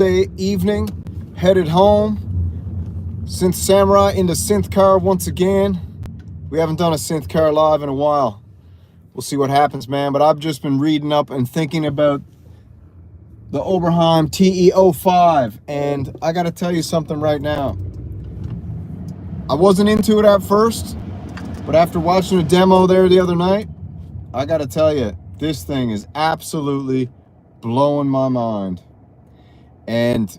Evening, headed home. Synth Samurai into Synth Car once again. We haven't done a Synth Car live in a while. We'll see what happens, man. But I've just been reading up and thinking about the Oberheim TEO-5, and I got to tell you something right now. I wasn't into it at first, but after watching a demo there the other night, I got to tell you, this thing is absolutely blowing my mind. And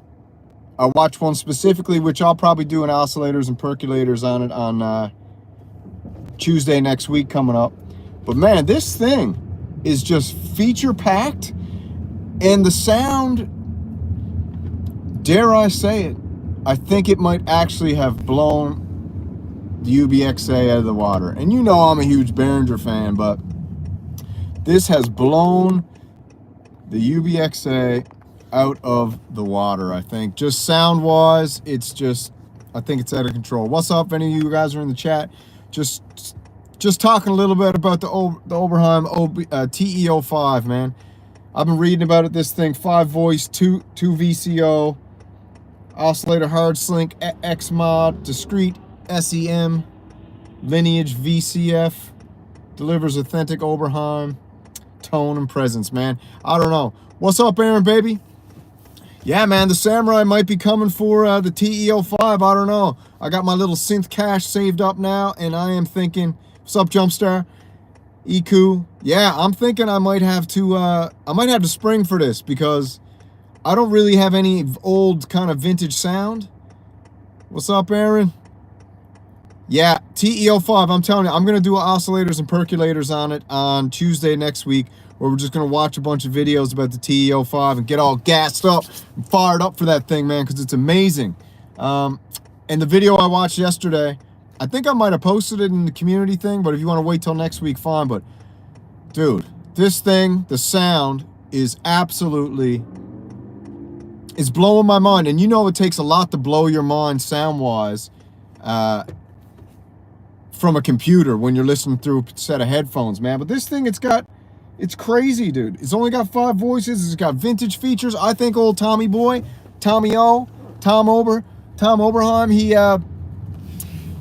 I watched one specifically, which I'll probably do an oscillators and percolators on it on Tuesday next week coming up. But man, this thing is just feature packed, and the sound, dare I say it, I think it might actually have blown the UBXA out of the water. And you know I'm a huge Behringer fan, but this has blown the UBXA out of the water, I think. Just sound wise, it's just, I think it's out of control. What's up, if any of you guys are in the chat? Just talking a little bit about the Oberheim TEO-5, man. I've been reading about it. This thing, 5 voice, 2 VCO, oscillator hard slink, X mod, discrete SEM, lineage VCF, delivers authentic Oberheim tone and presence, man. I don't know. What's up, Aaron, baby? Yeah, man, the Samurai might be coming for the TEO-5. I don't know. I got my little synth cache saved up now, and I am thinking, what's up, Jumpstar? Iku. Yeah, I'm thinking I might have to spring for this, because I don't really have any old kind of vintage sound. What's up, Aaron? Yeah, TEO-5, I'm telling you, I'm going to do oscillators and percolators on it on Tuesday next week, where we're just going to watch a bunch of videos about the TEO-5 and get all gassed up and fired up for that thing, man, because it's amazing. And the video I watched yesterday, I think I might have posted it in the community thing, but if you want to wait till next week, fine. But, dude, this thing, the sound is absolutely, it's blowing my mind. And you know it takes a lot to blow your mind sound-wise from a computer when you're listening through a set of headphones, man. But this thing, it's crazy, dude. It's only got 5 voices. It's got vintage features. I think old Tommy boy, Tom Oberheim,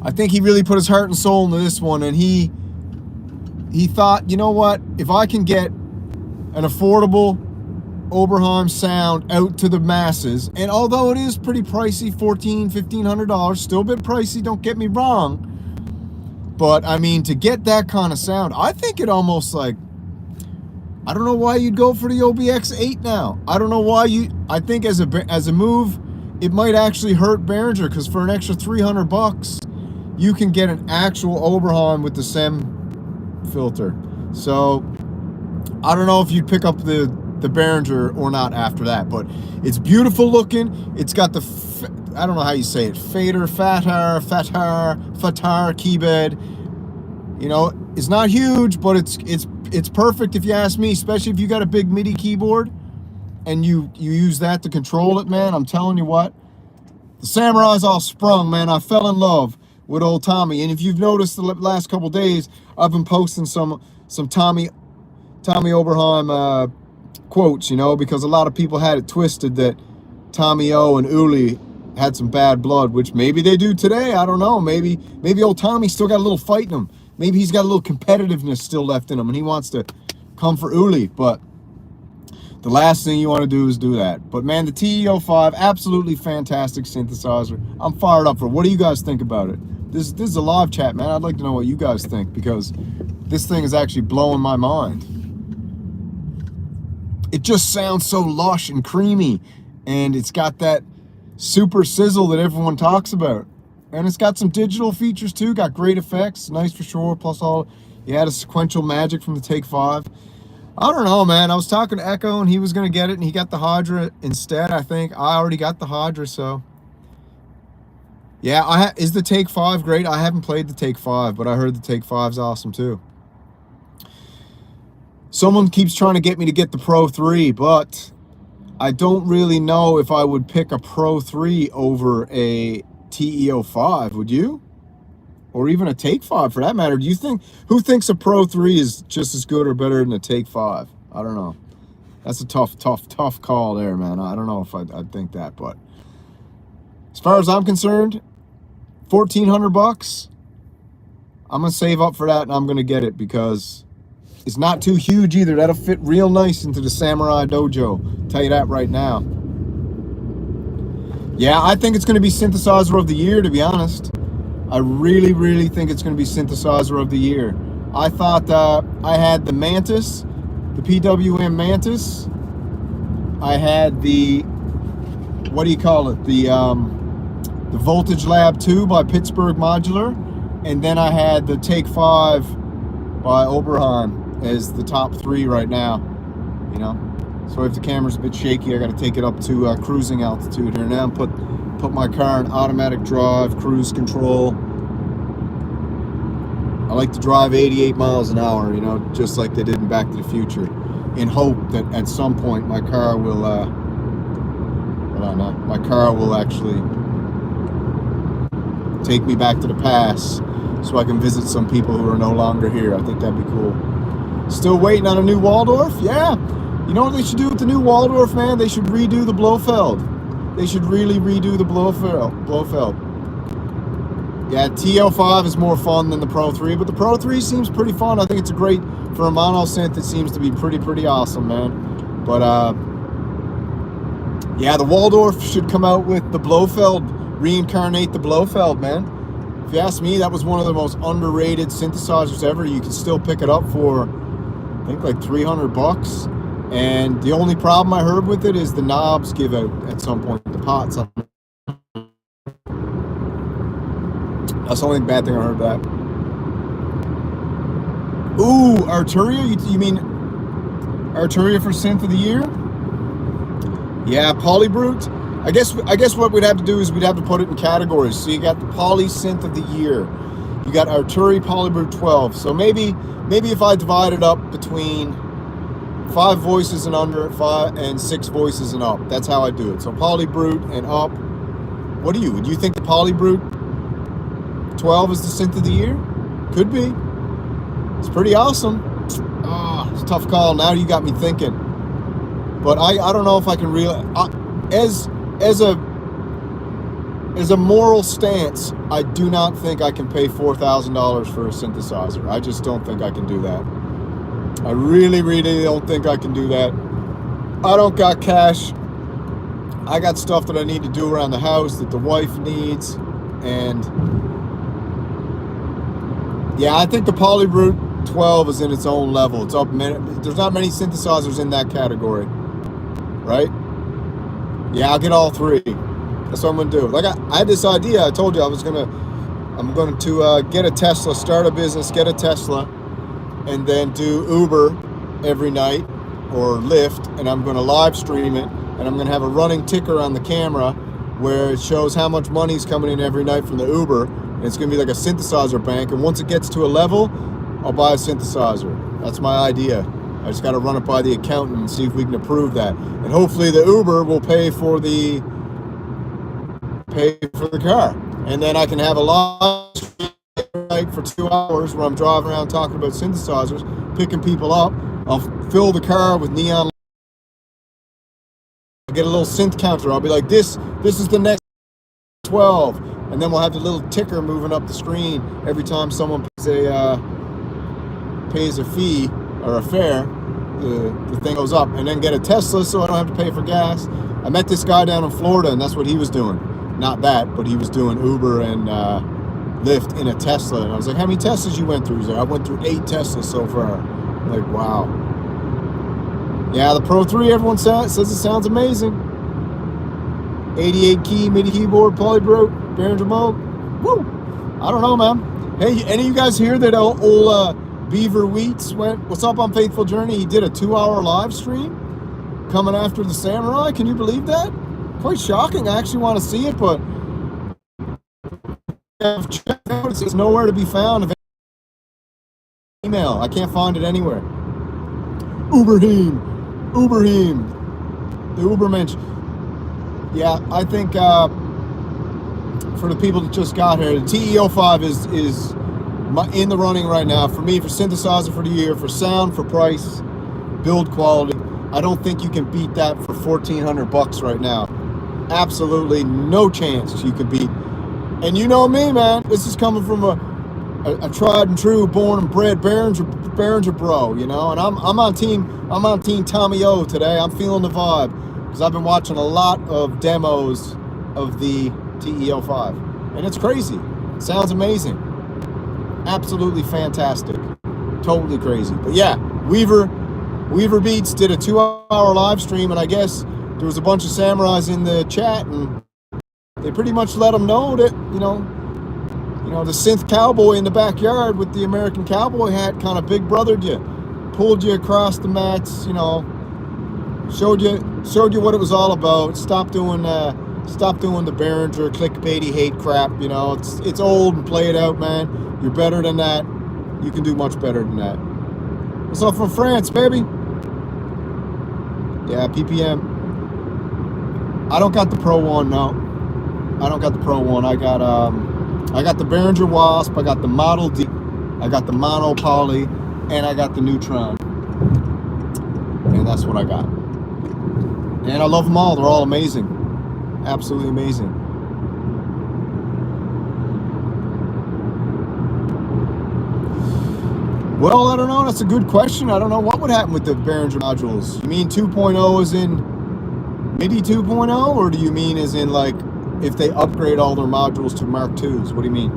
I think he really put his heart and soul into this one, and he thought, you know what? If I can get an affordable Oberheim sound out to the masses, and although it is pretty pricey, $1,400-$1,500, still a bit pricey, don't get me wrong, but I mean, to get that kind of sound, I think it almost like, I don't know why you'd go for the OBX8 now. I don't know why I think as a move, it might actually hurt Behringer, because for an extra $300, you can get an actual Oberheim with the SEM filter. So I don't know if you'd pick up the Behringer or not after that, but it's beautiful looking. It's got the, I don't know how you say it, fatar keyboard. You know, it's not huge, but it's perfect if you ask me, especially if you got a big MIDI keyboard and you use that to control it, man. I'm telling you what, the Samurai's all sprung, man. I fell in love with old Tommy. And if you've noticed the last couple days, I've been posting some Tommy Oberheim quotes, you know, because a lot of people had it twisted that Tommy O and Uli had some bad blood, which maybe they do today. I don't know. Maybe old Tommy still got a little fight in him. Maybe he's got a little competitiveness still left in him, and he wants to come for Uli. But the last thing you want to do is do that. But man, the TEO-5, absolutely fantastic synthesizer. I'm fired up for it. What do you guys think about it? This is a live chat, man. I'd like to know what you guys think, because this thing is actually blowing my mind. It just sounds so lush and creamy, and it's got that super sizzle that everyone talks about. And it's got some digital features too, got great effects, nice for sure, plus all, you had a sequential magic from the Take 5. I don't know, man. I was talking to Echo, and he was going to get it, and he got the Hydra instead, I think. I already got the Hydra, so. Yeah, is the Take 5 great? I haven't played the Take 5, but I heard the Take 5's awesome too. Someone keeps trying to get me to get the Pro 3, but I don't really know if I would pick a Pro 3 over a TEO-5, would you? Or even a Take 5 for that matter. Do you think, who thinks a Pro 3 is just as good or better than a Take 5? I don't know. That's a tough call there, man. I don't know if I'd think that, but as far as I'm concerned, $1,400. I'm gonna save up for that, and I'm gonna get it because it's not too huge either. That'll fit real nice into the Samurai Dojo. Tell you that right now. Yeah, I think it's gonna be Synthesizer of the Year, to be honest. I really think it's gonna be Synthesizer of the Year. I thought I had the Mantis, the PWM Mantis. I had the, what do you call it? The Voltage Lab 2 by Pittsburgh Modular. And then I had the Take 5 by Oberheim as the top 3 right now, you know. So if the camera's a bit shaky, I got to take it up to cruising altitude here now and put my car in automatic drive, cruise control. I like to drive 88 miles an hour, you know, just like they did in Back to the Future, in hope that at some point my car will, my car will actually take me back to the past so I can visit some people who are no longer here. I think that'd be cool. Still waiting on a new Waldorf? Yeah. You know what they should do with the new Waldorf, man? They should redo the Blofeld. They should really redo the Blofeld. Yeah, TEO-5 is more fun than the Pro 3, but the Pro 3 seems pretty fun. I think it's a great, for a mono synth, it seems to be pretty awesome, man. But, yeah, the Waldorf should come out with the Blofeld, reincarnate the Blofeld, man. If you ask me, that was one of the most underrated synthesizers ever. You can still pick it up for, I think, like $300. And the only problem I heard with it is the knobs give out at some point, the pots on. That's the only bad thing I heard that. Ooh, Arturia? You mean Arturia for Synth of the Year? Yeah, Polybrute. I guess what we'd have to do is we'd have to put it in categories. So you got the Poly Synth of the Year. You got Arturi Polybrute 12. So maybe if I divide it up between 5 voices and under, 5 and 6 voices and up. That's how I do it. So Polybrute and up. What do you? Would you think the Polybrute 12 is the Synth of the Year? Could be. It's pretty awesome. It's a tough call. Now you got me thinking. But I don't know if I can really... As a moral stance, I do not think I can pay $4,000 for a synthesizer. I just don't think I can do that. I really don't think I can do that. I don't got cash. I got stuff that I need to do around the house that the wife needs. And yeah, I think the Polybrute 12 is in its own level. It's up. There's not many synthesizers in that category, right? Yeah, I'll get all 3. That's what I'm gonna do. Like I had this idea. I told you I'm going to get a Tesla, start a business, get a Tesla, and then do Uber every night or Lyft, and I'm going to live stream it, and I'm going to have a running ticker on the camera where it shows how much money's coming in every night from the Uber, and it's going to be like a synthesizer bank, and once it gets to a level, I'll buy a synthesizer. That's my idea. I just got to run it by the accountant and see if we can approve that, and hopefully the Uber will pay for the car, and then I can have a live stream for 2 hours where I'm driving around talking about synthesizers, picking people up. I'll fill the car with neon. I'll get a little synth counter. I'll be like, this is the next 12, and then we'll have the little ticker moving up the screen every time someone pays a fee or a fare. The thing goes up, and then get a Tesla so I don't have to pay for gas. I met this guy down in Florida, and that's what he was doing. Not that, but he was doing Uber and Lyft in a Tesla, and I was like, how many Teslas you went through? He's like, I went through 8 Teslas so far. I'm like, wow. Yeah, the Pro 3, everyone says it sounds amazing. 88 key MIDI keyboard, Polybrute, Behringer mode. Woo! I don't know, man. Hey, any of you guys hear that old Beaver Wheats went, what's up on Faithful Journey? He did a 2-hour live stream coming after the Samurai. Can you believe that? Quite shocking. I actually want to see it, but it's nowhere to be found. Email. I can't find it anywhere. Oberheim, the Ubermensch. Yeah, I think for the people that just got here, the TEO-5 is in the running right now for me, for synthesizer for the year, for sound, for price, build quality. I don't think you can beat that for $1,400 right now. Absolutely no chance you can beat. And you know me, man. This is coming from a tried and true, born and bred Behringer bro, you know. And I'm on team Tommy O today. I'm feeling the vibe because I've been watching a lot of demos of the TEO-5, and it's crazy. It sounds amazing, absolutely fantastic, totally crazy. But yeah, Weaver Beats did a 2-hour live stream, and I guess there was a bunch of samurais in the chat, and they pretty much let them know that, you know, the synth cowboy in the backyard with the American cowboy hat kind of big brothered you, pulled you across the mats, you know, showed you what it was all about. Stop doing the Behringer clickbaity hate crap. You know, it's old and play it out, man. You're better than that. You can do much better than that. What's up from France, baby? Yeah, PPM. I don't got the Pro One, no. I don't got the Pro One. I got the Behringer Wasp, I got the Model D, I got the Mono Poly, and I got the Neutron. And that's what I got. And I love them all. They're all amazing. Absolutely amazing. Well, I don't know. That's a good question. I don't know what would happen with the Behringer modules. You mean 2.0 as in MIDI 2.0? Or do you mean as in like if they upgrade all their modules to Mark IIs? What do you mean?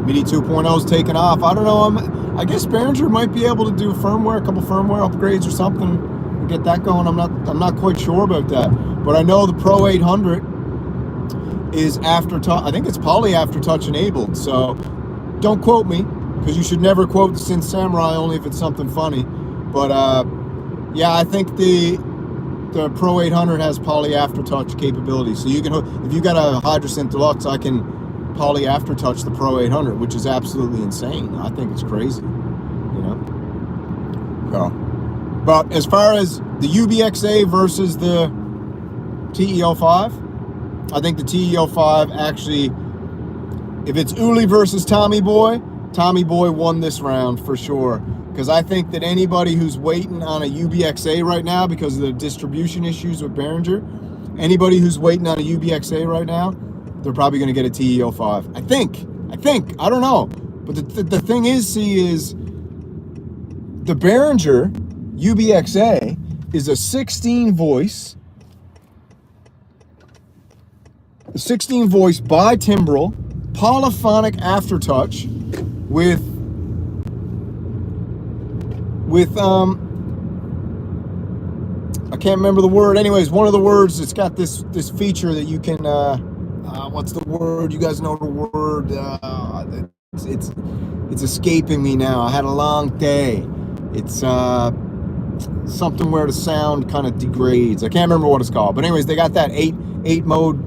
MIDI 2.0 is taken off. I don't know. I guess Behringer might be able to do a couple firmware upgrades or something and get that going. I'm not quite sure about that. But I know the Pro 800 is aftertouch. I think it's poly aftertouch enabled. So don't quote me, because you should never quote the Synth Samurai, only if it's something funny. But yeah, I think the Pro 800 has poly aftertouch capability. So you can, if you got a Hydrosynth Deluxe, I can poly aftertouch the Pro 800, which is absolutely insane. I think it's crazy, you know. So, but as far as the UBXA versus the TEO-5, I think the TEO-5 actually, if it's Uli versus Tommy Boy won this round for sure. Because I think that anybody who's waiting on a UBXA right now because of the distribution issues with Behringer, anybody who's waiting on a UBXA right now, they're probably going to get a TEO-5. I think. I don't know. But the thing is, the Behringer UBXA is a 16 voice bi-timbral polyphonic aftertouch with I can't remember the word. Anyways, one of the words, it's got this feature that you can what's the word? You guys know the word. It's escaping me now. I had a long day. It's something where the sound kind of degrades. I can't remember what it's called. But anyways, they got that 8 mode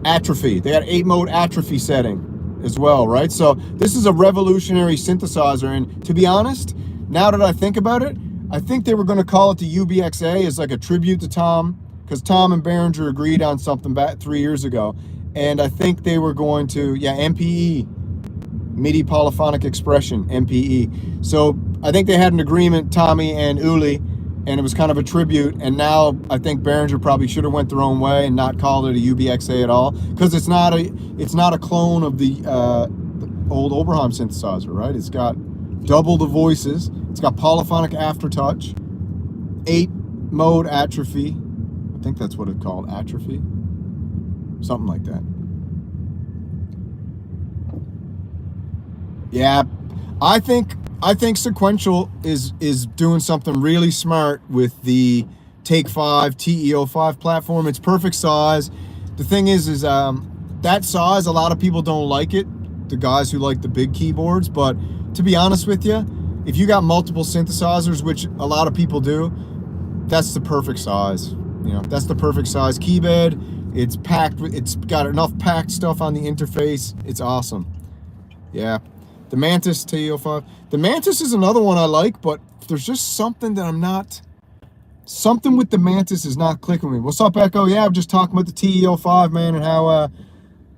atrophy. They got 8 mode atrophy setting as well, right? So this is a revolutionary synthesizer. And to be honest, now that I think about it, I think they were going to call it the UBXA as like a tribute to Tom, because Tom and Behringer agreed on something back 3 years ago. And I think they were going to, yeah, MPE, MIDI Polyphonic Expression, MPE. So I think they had an agreement, Tommy and Uli, and it was kind of a tribute. And now I think Behringer probably should have went their own way and not called it a UBXA at all, because it's not a clone of the old Oberheim synthesizer, right? It's got double the voices. It's got polyphonic aftertouch, 8 mode atrophy. I think that's what it's called, atrophy, something like that. Yeah, I think Sequential is doing something really smart with the Take 5 TEO-5 platform. It's perfect size. The thing is that size, a lot of people don't like it, the guys who like the big keyboards. But to be honest with you, if you got multiple synthesizers, which a lot of people do, that's the perfect size. You know, that's the perfect size key bed. It's packed. It's got enough packed stuff on the interface. It's awesome. Yeah. The Mantis TEO-5. The Mantis is another one I like, but there's just something that something with the Mantis is not clicking with me. What's up, Echo? Yeah, I'm just talking about the TEO-5, man, and how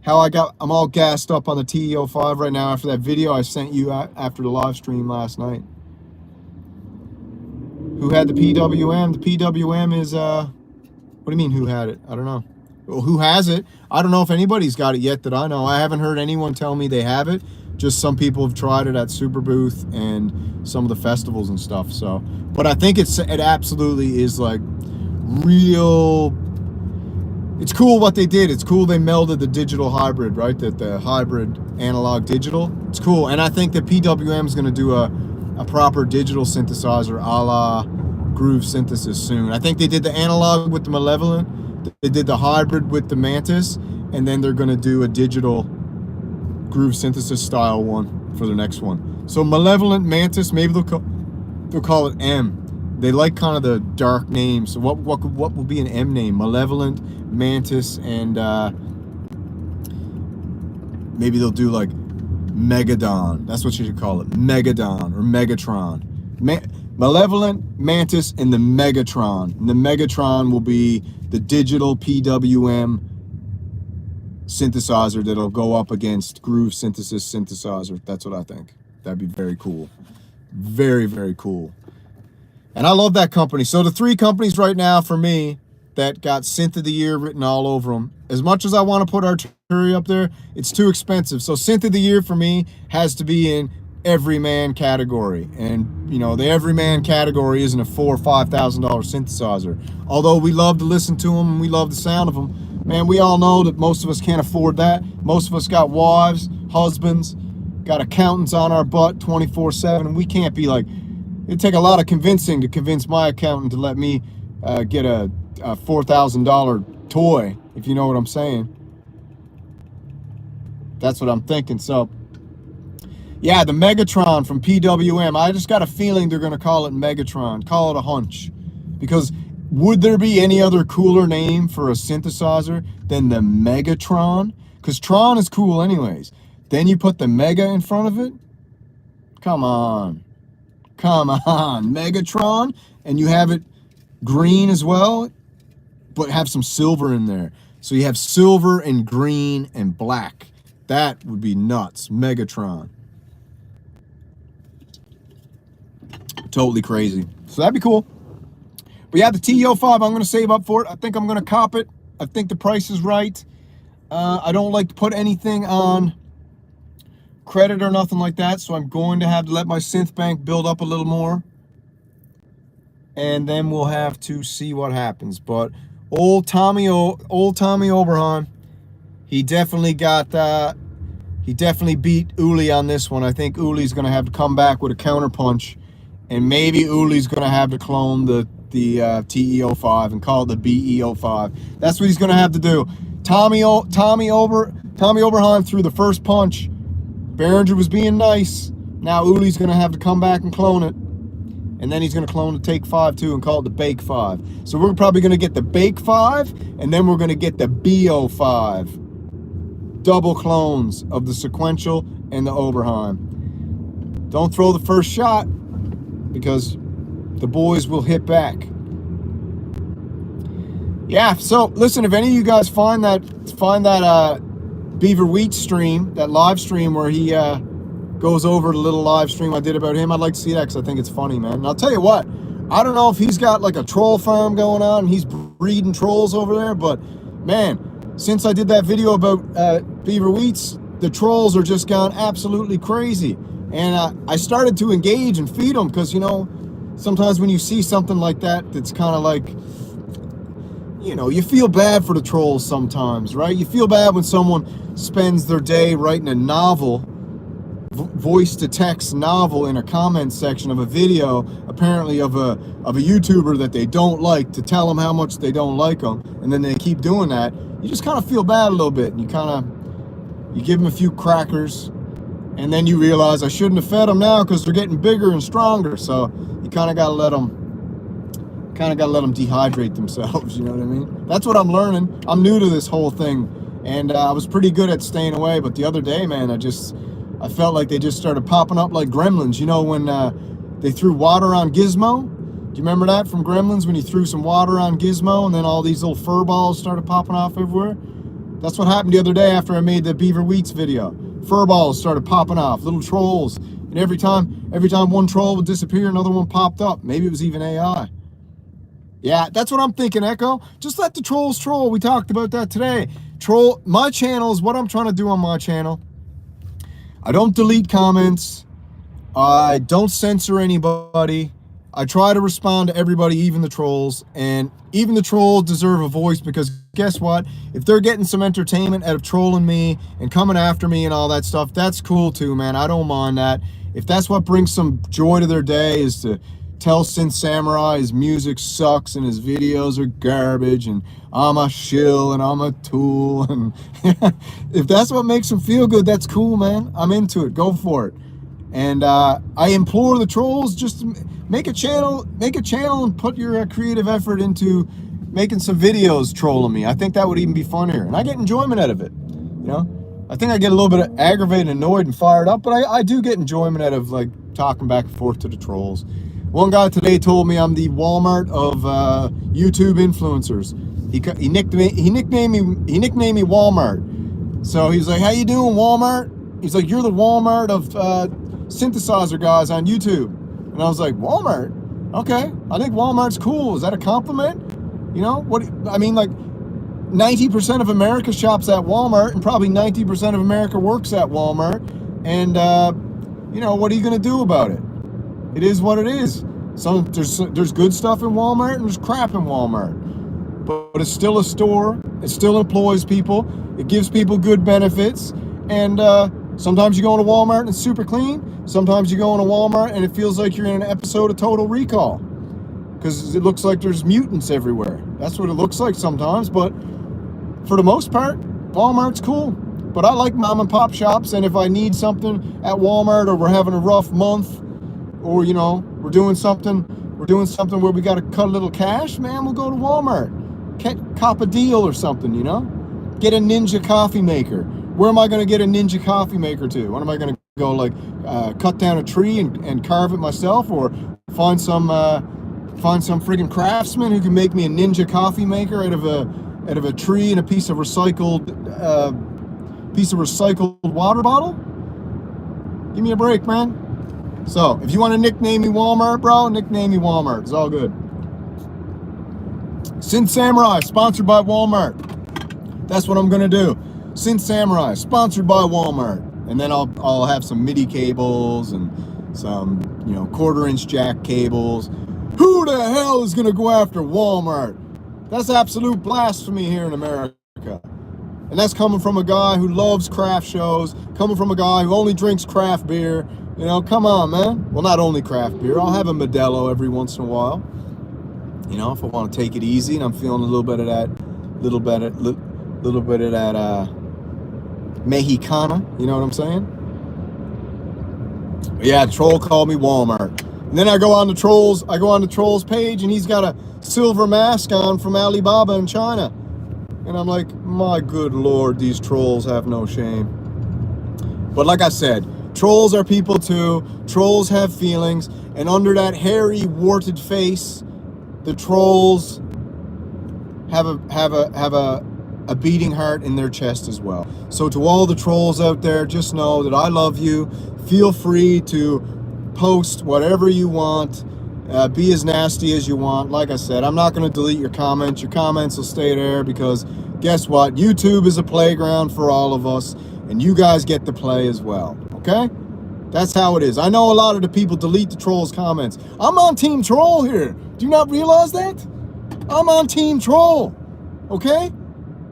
how I'm all gassed up on the TE-05 right now after that video I sent you after the live stream last night. Who had the PWM? The PWM is, what do you mean who had it? I don't know. Well, who has it? I don't know if anybody's got it yet that I know. I haven't heard anyone tell me they have it. Just some people have tried it at Super Booth and some of the festivals and stuff. So, but I think it absolutely is like real. It's cool what they did. It's cool they melded the digital hybrid, right? That the hybrid analog digital. It's cool. And I think that PWM is going to do a proper digital synthesizer a la Groove Synthesis soon. I think they did the analog with the Malevolent. They did the hybrid with the Mantis. And then they're going to do a digital Groove Synthesis style one for the next one. So Malevolent, Mantis, maybe they'll call it M. They like kind of the dark names. So what will be an M name? Malevolent, Mantis, and maybe they'll do like Megadon. That's what you should call it. Megadon or Megatron. Malevolent, Mantis, and the Megatron. And the Megatron will be the digital PWM synthesizer that'll go up against Groove Synthesis synthesizer. That's what I think. That'd be very cool. Very, very cool. And I love that company. So the 3 companies right now for me that got Synth of the Year written all over them, as much as I want to put Artillery up there, it's too expensive. So Synth of the Year for me has to be in everyman category. And, you know, the everyman category isn't a $4,000 or $5,000 synthesizer. Although we love to listen to them and we love the sound of them, man, we all know that most of us can't afford that. Most of us got wives, husbands, got accountants on our butt 24/7, and we can't be like, it'd take a lot of convincing to convince my accountant to let me get a $4,000 toy, if you know what I'm saying. That's what I'm thinking. So, yeah, the Megatron from PWM. I just got a feeling they're going to call it Megatron. Call it a hunch. Because would there be any other cooler name for a synthesizer than the Megatron? Because Tron is cool anyways. Then you put the Mega in front of it? Come on. Come on. Megatron. And you have it green as well, but have some silver in there. So you have silver and green and black. That would be nuts. Megatron. Totally crazy. So that'd be cool. But yeah, the TE-05, I'm going to save up for it. I think I'm going to cop it. I think the price is right. I don't like to put anything on credit or nothing like that, so I'm going to have to let my synth bank build up a little more. And then we'll have to see what happens. But old Tommy Oberheim, he definitely beat Uli on this one. I think Uli's going to have to come back with a counterpunch, and maybe Uli's going to have to clone the TE-05 and call it the BE-05. That's what he's going to have to do. Tommy Oberheim threw the first punch. Behringer was being nice. Now Uli's going to have to come back and clone it. And then he's going to clone the Take 5 too and call it the Bake 5. So we're probably going to get the Bake 5, and then we're going to get the BO5. Double clones of the Sequential and the Oberheim. Don't throw the first shot, because the boys will hit back. Yeah, so listen, if any of you guys find that Beaver Wheat stream, that live stream where he goes over the little live stream I did about him, I'd like to see that, because I think it's funny, man. And I'll tell you what, I don't know if he's got like a troll farm going on and he's breeding trolls over there, but man, since I did that video about Beaver Wheats, the trolls are just gone absolutely crazy. And I started to engage and feed them, because, you know, sometimes when you see something like that, that's kind of like, you know, you feel bad for the trolls sometimes, right? You feel bad when someone spends their day writing a novel, voice-to-text novel in a comment section of a video, apparently of a YouTuber that they don't like, to tell them how much they don't like them, and then they keep doing that. You just kind of feel bad a little bit, and you give them a few crackers, and then you realize I shouldn't have fed them now because they're getting bigger and stronger. So you kind of got to let them dehydrate themselves, you know what I mean? That's what I'm learning. I'm new to this whole thing, and I was pretty good at staying away, but the other day, man, I felt like they just started popping up like gremlins. You know, when they threw water on Gizmo? Do you remember that from Gremlins, when he threw some water on Gizmo and then all these little fur balls started popping off everywhere? That's what happened the other day after I made the beaver wheats video. Furballs started popping off, little trolls. And every time one troll would disappear, another one popped up. Maybe it was even AI. Yeah, that's what I'm thinking, Echo. Just let the trolls troll. We talked about that today. My channel is what I'm trying to do on my channel. I don't delete comments. I don't censor anybody. I try to respond to everybody, even the trolls. And even the trolls deserve a voice, because guess what? If they're getting some entertainment out of trolling me and coming after me and all that stuff, that's cool too, man. I don't mind that. If that's what brings some joy to their day, is to tell Synth Samurai his music sucks and his videos are garbage and I'm a shill and I'm a tool, and if that's what makes them feel good, that's cool, man. I'm into it. Go for it. And I implore the trolls, just make a channel and put your creative effort into making some videos trolling me. I think that would even be funnier, and I get enjoyment out of it. You know, I think I get a little bit aggravated, annoyed, and fired up, but I do get enjoyment out of like talking back and forth to the trolls. One guy today told me I'm the Walmart of YouTube influencers. He nicknamed me Walmart. So he's like, "How you doing, Walmart?" He's like, "You're the Walmart of synthesizer guys on YouTube." And I was like, "Walmart? Okay, I think Walmart's cool. Is that a compliment? You know what I mean? Like 90% of America shops at Walmart, and probably 90% of America works at Walmart. And you know, what are you gonna do about it? It is what it is. So there's good stuff in Walmart and there's crap in Walmart, but it's still a store. It still employs people. It gives people good benefits. And sometimes you go into Walmart and it's super clean. Sometimes you go into Walmart and it feels like you're in an episode of Total Recall, because it looks like there's mutants everywhere. That's what it looks like sometimes. But for the most part, Walmart's cool. But I like mom and pop shops, and if I need something at Walmart, or we're having a rough month, or you know, we're doing something where we got to cut a little cash, man, we'll go to Walmart, cop a deal or something, you know, get a Ninja coffee maker. Where am I going to get a Ninja coffee maker to? What am I going to go, like, cut down a tree and carve it myself, or find some friggin' craftsman who can make me a Ninja coffee maker out of a tree and a piece of recycled water bottle? Give me a break, man. So if you want to nickname me Walmart, bro, nickname me Walmart. It's all good. Synth Samurai, sponsored by Walmart. That's what I'm gonna do. Synth Samurai, sponsored by Walmart. And then I'll have some MIDI cables and some, you know, 1/4-inch jack cables. Who the hell is gonna go after Walmart? That's absolute blasphemy here in America. And that's coming from a guy who loves craft shows, coming from a guy who only drinks craft beer. You know, come on, man. Well, not only craft beer. I'll have a Modelo every once in a while. You know, if I want to take it easy and I'm feeling a little bit of that Mexicana. You know what I'm saying? But yeah, the troll called me Walmart. And then I go on the trolls page, and he's got a silver mask on from Alibaba in China. And I'm like, my good Lord, these trolls have no shame. But like I said, trolls are people too. Trolls have feelings, and under that hairy, warted face, the trolls have a beating heart in their chest as well. So to all the trolls out there, just know that I love you. Feel free to post whatever you want. Be as nasty as you want. Like I said, I'm not going to delete your comments. Your comments will stay there, because guess what? YouTube is a playground for all of us, and you guys get to play as well. Okay? That's how it is. I know a lot of the people delete the trolls' comments. I'm on Team Troll here. Do you not realize that? I'm on Team Troll. Okay?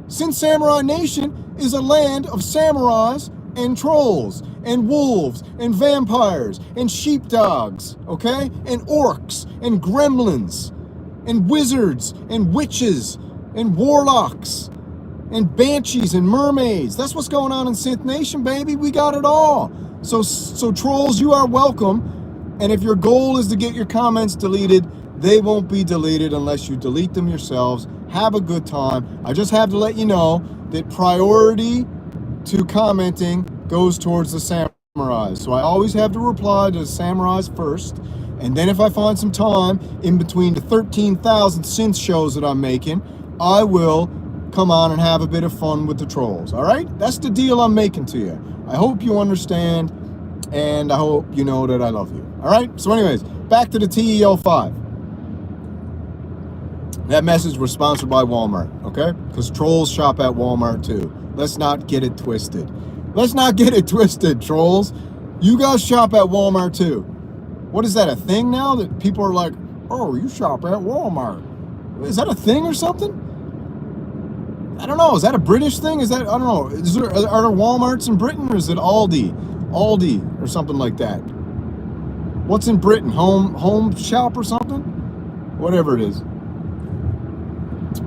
Synth Samurai Nation is a land of samurais and trolls and wolves and vampires and sheepdogs, okay? And orcs and gremlins and wizards and witches and warlocks and banshees and mermaids. That's what's going on in Synth Nation, baby. We got it all. So trolls, you are welcome. And if your goal is to get your comments deleted, they won't be deleted unless you delete them yourselves. Have a good time. I just have to let you know that priority to commenting goes towards the samurais. So I always have to reply to the samurais first. And then if I find some time in between the 13,000 synth shows that I'm making, I will come on and have a bit of fun with the trolls. All right, that's the deal I'm making to you. I hope you understand, and I hope you know that I love you. All right, so anyways, back to the TEO-5. That message was sponsored by Walmart, okay? Because trolls shop at Walmart too. Let's not get it twisted. Let's not get it twisted, trolls. You guys shop at Walmart too. What is that, a thing now that people are like, oh, you shop at Walmart? Is that a thing or something? I don't know. Is that a British thing? Is that, I don't know. Are there Walmarts in Britain, or is it Aldi or something like that? What's in Britain? Home shop or something? Whatever it is.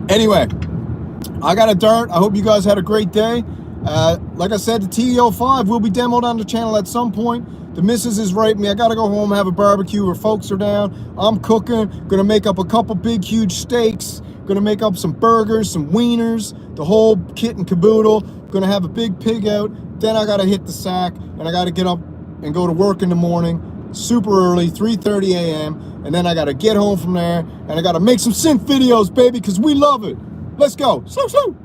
Anyway, I got a dart. I hope you guys had a great day. Like I said, the TEO-5 will be demoed on the channel at some point. The missus is raping me. I gotta go home, have a barbecue. Her folks are down. I'm cooking. Gonna make up a couple big, huge steaks. Gonna make up some burgers, some wieners, the whole kit and caboodle. Gonna have a big pig out. Then I gotta hit the sack, and I gotta get up and go to work in the morning, super early, 3:30 a.m. And then I gotta get home from there, and I gotta make some synth videos, baby, because we love it. Let's go. Sloo, sloo.